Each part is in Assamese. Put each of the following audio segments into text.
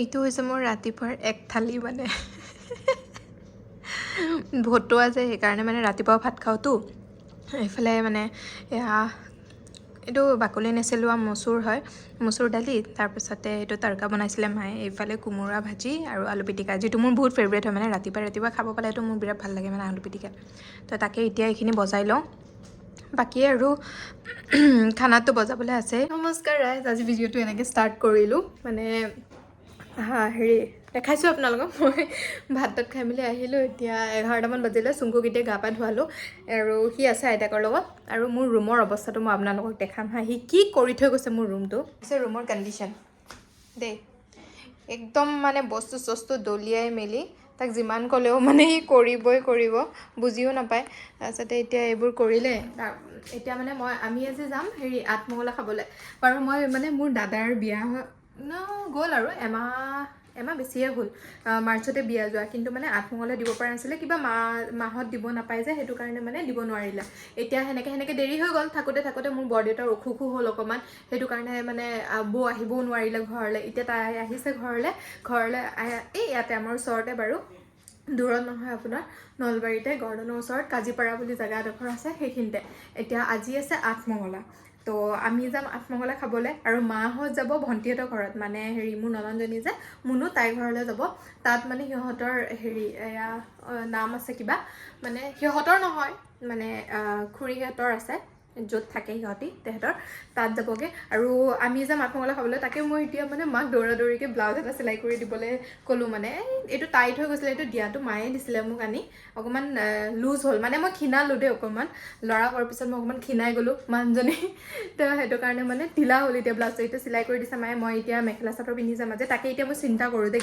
এইটো হৈছে মোৰ ৰাতিপুৱাৰ এক থালি মানে ভতুৱা আছে সেইকাৰণে মানে ৰাতিপুৱা ভাত খাওঁতো এইফালে মানে এয়া এইটো বাকলি নেচেলোৱা মচুৰ হয় মচুৰ দালি তাৰপিছতে এইটো তৰকা বনাইছিলে মায়ে এইফালে কোমোৰা ভাজি আৰু আলু পিটিকা যিটো মোৰ বহুত ফেভৰেট হয় মানে ৰাতিপুৱা খাব পালেতো মোৰ বিৰাট ভাল লাগে মানে আলু পিটিকা তো তাকে এতিয়া এইখিনি বজাই লওঁ বাকি আৰু খানাটো বজাবলৈ আছে নমস্কাৰ ৰাইজ আজি ভিডিঅ'টো এনেকৈ ষ্টাৰ্ট কৰিলোঁ মানে হেৰি দেখাইছোঁ আপোনালোকক মই ভাত খাই মেলি আহিলোঁ এতিয়া 11টামান বাজিলে চুংকুক এতিয়া গা পা ধুৱালোঁ আৰু সি আছে আইতাকৰ লগত আৰু মোৰ ৰুমৰ অৱস্থাটো মই আপোনালোকক দেখাম হা সি কি কৰি থৈ গৈছে মোৰ ৰুমটো হৈছে ৰুমৰ কণ্ডিশ্যন দেই একদম মানে বস্তু চস্তু দলিয়াই মেলি তাক যিমান ক'লেও মানে সি কৰিব বুজিও নাপায় তাৰপিছতে এতিয়া এইবোৰ কৰিলে এতিয়া মানে আমি আজি যাম হেৰি আঠমঙলা খাবলৈ বাৰু মই মানে মোৰ দাদাৰ বিয়া গ'ল আৰু এমাহ বেছিয়ে হ'ল মাৰ্চতে বিয়া যোৱা কিন্তু মানে আঠমঙলা দিব পৰা নাছিলে কিবা মাহত দিব নাপায় যে সেইটো কাৰণে মানে দিব নোৱাৰিলে এতিয়া সেনেকে দেৰি হৈ গ'ল থাকোঁতে মোৰ বৰদেউতাৰ অসুখো হ'ল অকণমান সেইটো কাৰণে মানে বৌ আহিবও নোৱাৰিলে ঘৰলৈ এতিয়া তাই আহিছে ঘৰলৈ এই ইয়াতে আমাৰ ওচৰতে বাৰু দূৰত নহয় আপোনাৰ নলবাৰীতে গৰ্ডনৰ ওচৰত কাজিপাৰা বুলি জেগা এডোখৰ আছে সেইখিনিতে এতিয়া আজি আছে আঠমঙলা তো আমি যাম আঠমঙলা খাবলৈ আৰু মাহঁত যাব ভণ্টিহঁতৰ ঘৰত মানে হেৰি মোৰ ননন্দজনী যে মুনু তাইৰ ঘৰলৈ যাব তাত মানে সিহঁতৰ হেৰি এয়া নাম আছে কিবা মানে সিহঁতৰ নহয় মানে খুৰীহঁতৰ আছে য'ত থাকে সিহঁতি তেহেঁতৰ তাত যাবগৈ আৰু আমি যাম আঠমঙলা খাবলৈ তাকে মই এতিয়া মানে মাক দৌৰাদৌৰিকৈ ব্লাউজ এটা চিলাই কৰি দিবলৈ ক'লোঁ মানে এইটো টাইট হৈ গৈছিলে এইটো দিয়াটো মায়ে দিছিলে মোক আনি অকণমান লুজ হ'ল মানে মই ক্ষীণালোঁ দেই অকণমান ল'ৰা হোৱাৰ পিছত মই অকণমান ক্ষীণাই গ'লোঁ মানুহজনী তো সেইটো কাৰণে মানে ঢিলা হ'ল এতিয়া ব্লাউজটো এতিয়া চিলাই কৰি দিছে মায়ে মই এতিয়া মেখেলা চাদৰ পিন্ধি যাম আজি তাকে এতিয়া মই চিন্তা কৰোঁ যে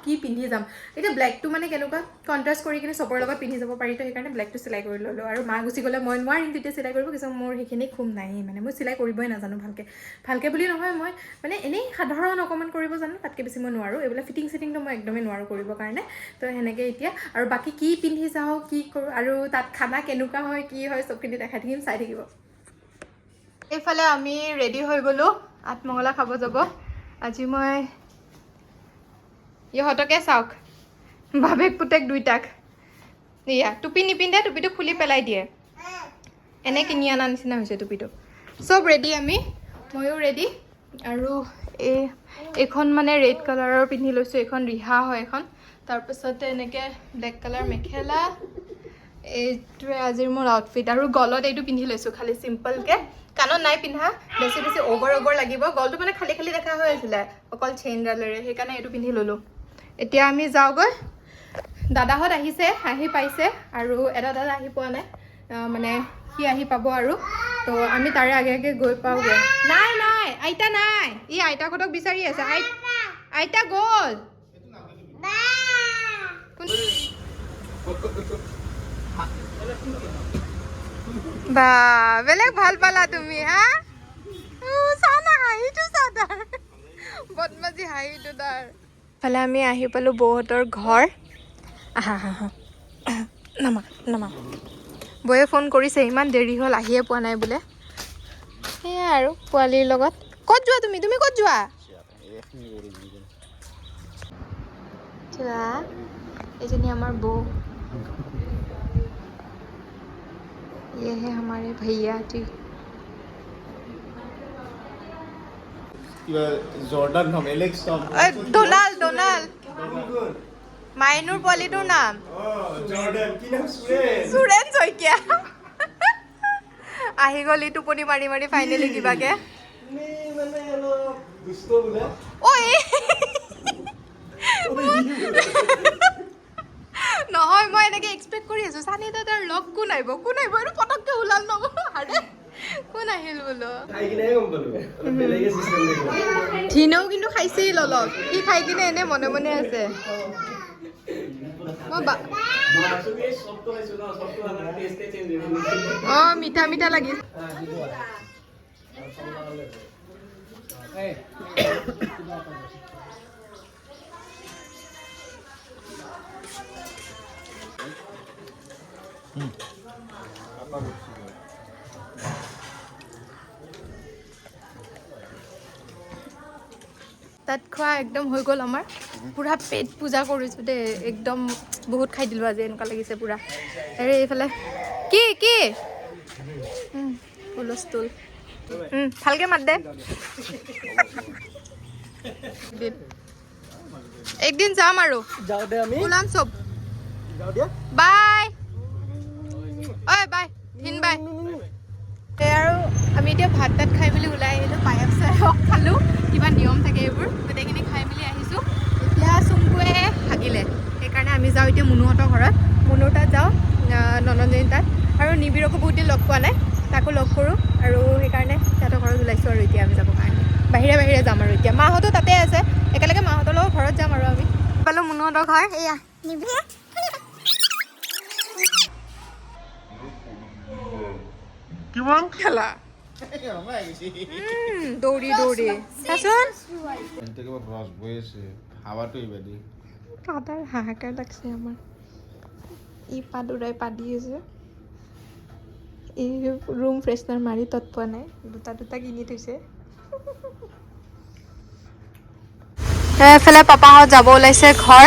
কি পিন্ধি যাম এতিয়া ব্লেকটো মানে কেনেকুৱা কণ্ট্ৰাষ্ট কৰি কিনে চবৰ লগত পিন্ধি যাব পাৰি তো সেইকাৰণে ব্লেকটো চিলাই কৰি ল'লোঁ আৰু মা গুচি গ'লে মই নোৱাৰিম তেতিয়া চিলাই কৰিব কিছুমান মোৰ সেইখিনি খুব নায়েই মানে মই চিলাই কৰিবই নাজানো ভালকৈ বুলি নহয় মই মানে এনেই সাধাৰণ অকণমান কৰিব জানো তাতকৈ বেছি মই নোৱাৰোঁ এইবিলাক ফিটিংটো মই একদমেই নোৱাৰোঁ কৰিবৰ কাৰণে তো সেনেকৈ এতিয়া আৰু বাকী কি পিন্ধি যাওঁ কি কৰোঁ আৰু তাত খানা কেনেকুৱা হয় কি হয় চবখিনি দেখাই থাকিম চাই থাকিব এইফালে আমি ৰেডি হৈ গ'লোঁ আঠমঙলা খাব যাব আজি মই ইহঁতকে চাওক বাপেক পুতেক দুইটাক এয়া টুপি নিপিন্ধে টুপিটো খুলি পেলাই দিয়ে এনে কিনি অনা নিচিনা হৈছে টুপিটো চব ৰেডি আমি ময়ো ৰেডি আৰু এইখন মানে ৰেড কালাৰৰ পিন্ধি লৈছোঁ এইখন ৰিহা হয় এখন তাৰপিছতে এনেকৈ ব্লেক কালাৰ মেখেলা এইটোৱে আজিৰ মোৰ আউটফিট আৰু গলত এইটো পিন্ধি লৈছোঁ খালি চিম্পলকৈ কাণত নাই পিন্ধা বেছি অভাৰ লাগিব গলটো মানে খালী দেখা হৈ আছিলে অকল চেইনডালেৰে সেইকাৰণে এইটো পিন্ধি ল'লোঁ এতিয়া আমি যাওঁগৈ দাদাহঁত আহি পাইছে আৰু এটা দাদা আহি পোৱা নাই মানে সি আহি পাব আৰু তো আমি তাৰে আগে গৈ পাওঁগৈ নাই আইতা নাই ই আইতাহঁতক বিচাৰি আছে আইতা গ'ল বা বেলেগ ভাল পালা তুমি হা চানা হাঁহিটো চাদাৰ বদমাজি হাঁহিটো তাৰ ফালে আমি আহি পালোঁ বৌহঁতৰ ঘৰ আহা নামা বৌয়ে ফোন কৰিছে ইমান দেৰি হ'ল আহিয়ে পোৱা নাই বোলে সেয়াই আৰু পোৱালিৰ লগত ক'ত যোৱা তুমি ক'ত যোৱা এইজনী আমাৰ বৌ ये है हमारे भैया जी জৰ্ডান নাম এলেক্স নাম ডোনাল্ড মাইনুৰ পোৱালিটোৰ নাম জৰ্ডান কি নাম সুৰেন শইকীয়া আহি গ'ল ই টোপনি মাৰি ফাইনেলি কিবাকে মানে অলপ দুষ্ট বোলে নহয় মই এনেকৈ এক্সপেক্ট কৰি আছোঁ চানি দাদাৰ লগ কোন আহিব এইটো পটককৈ ওলাল নব কোন আহিল বোলো ধীনেও কিন্তু খাইছিল অলপ সি খাই কিনে এনে মনে আছে মিঠা লাগিছে তাত খোৱা একদম হৈ গ'ল আমাৰ পুৰা পেট পূজা কৰিছোঁ দেই একদম বহুত খাই দিলোঁ আজি এনেকুৱা লাগিছে পুৰা হেৰি এইফালে কি কি হুলস্থুল ভালকে মাত দে একদিন যাম আৰু যাওঁ দে আমি ওলাম চব যাওঁ দিয়া বাই ঐ বাই হিন বাই আৰু আমি এতিয়া ভাত তাত খাই মেলি ওলাই আহিলোঁ পায়স চায়স খালোঁ কিবা নিয়ম থাকে এইবোৰ গোটেইখিনি খাই মেলি আহিছোঁ এতিয়া চুমকুৱে হাগিলে সেইকাৰণে আমি যাওঁ এতিয়া মুনুহঁতৰ ঘৰত মুনুৰ তাত যাওঁ ননন্দজনী তাত আৰু নিবিৰকো বহুত দিন লগ পোৱা নাই তাকো লগ কৰোঁ আৰু সেইকাৰণে সিহঁতৰ ঘৰত ওলাইছোঁ আৰু এতিয়া আমি যাবৰ কাৰণে বাহিৰে বাহিৰে যাম আৰু এতিয়া মাহঁতো তাতে আছে একেলগে মাহঁতৰ লগত ঘৰত যাম আৰু আমি পালোঁ মুনুহঁতৰ ঘৰ এয়া কিমান খেলা দৌৰি দৌৰি চাচোন ৰস বৈ আছে হাৱাটো ইবাদি পাতাৰ হাহাকাৰ লাগছে আমাৰ ই পাদুৰাই পাদি আছে এই ৰুম ফ্ৰেছনাৰ মাৰি তৎ পোৱা নাই দুটা দুটা কিনি থৈছে এফালে পাপাহঁত যাব ওলাইছে ঘৰ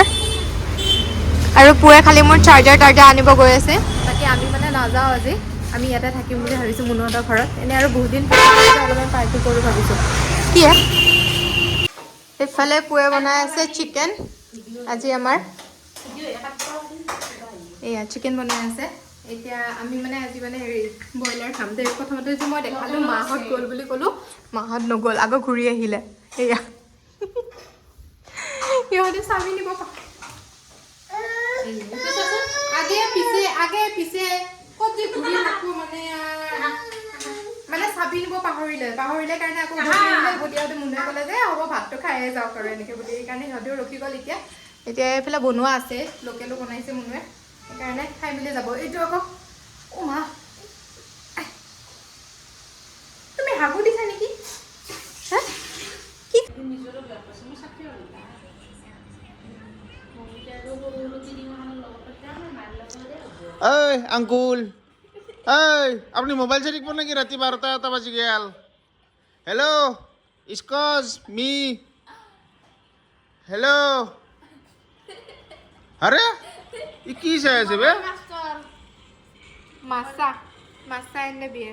আৰু পুৱে খালি মোৰ চাৰ্জাৰ আনিব গৈ আছে তাকে আমি মানে নাযাওঁ আজি আমি ইয়াতে থাকিম বুলি ভাবিছোঁ মুনুহঁতৰ ঘৰত এনেই আৰু বহুত দিন অলপমান পাৰ্টি কৰোঁ ভাবিছোঁ কি এইফালে পুৱে বনাই আছে চিকেন আজি আমাৰ এয়া চিকেন বনাই আছে এতিয়া আমি মানে আজি মানে হেৰি ব্ৰইলাৰ খাম দেই প্ৰথমতে যে মই দেখালোঁ মাহঁত গ'ল বুলি ক'লোঁ মাহঁত নগ'ল আকৌ ঘূৰি আহিলে এয়া সিহঁতে চাবি নিব আগে পিছে ক'ত যে ঘূৰি থাকোঁ মানে চাবি নিব পাহৰিলে কাৰণে আকৌ উভতিয়াওঁতে মুনুৱে ক'লে যে হ'ব ভাতটো খায়ে যাওক আৰু এনেকৈ বুলি সেইকাৰণে সিহঁতেও ৰখি গ'ল এতিয়া এইফালে বনোৱা আছে লোকেলো বনাইছে মুনুৱে সেইকাৰণে খাই মেলি যাব এইটো আকৌ মা তুমি হাগু দিছা নেকি কি ঐ আংকুল ঐ আপুনি মোবাইল চাই থাকিব নেকি ৰাতি 12টা বাজি গেল হেল্ল' ইস্কজ মি হেল্ল' আৰে ই কি চাই আছে বে মাছা এনে বিয়ে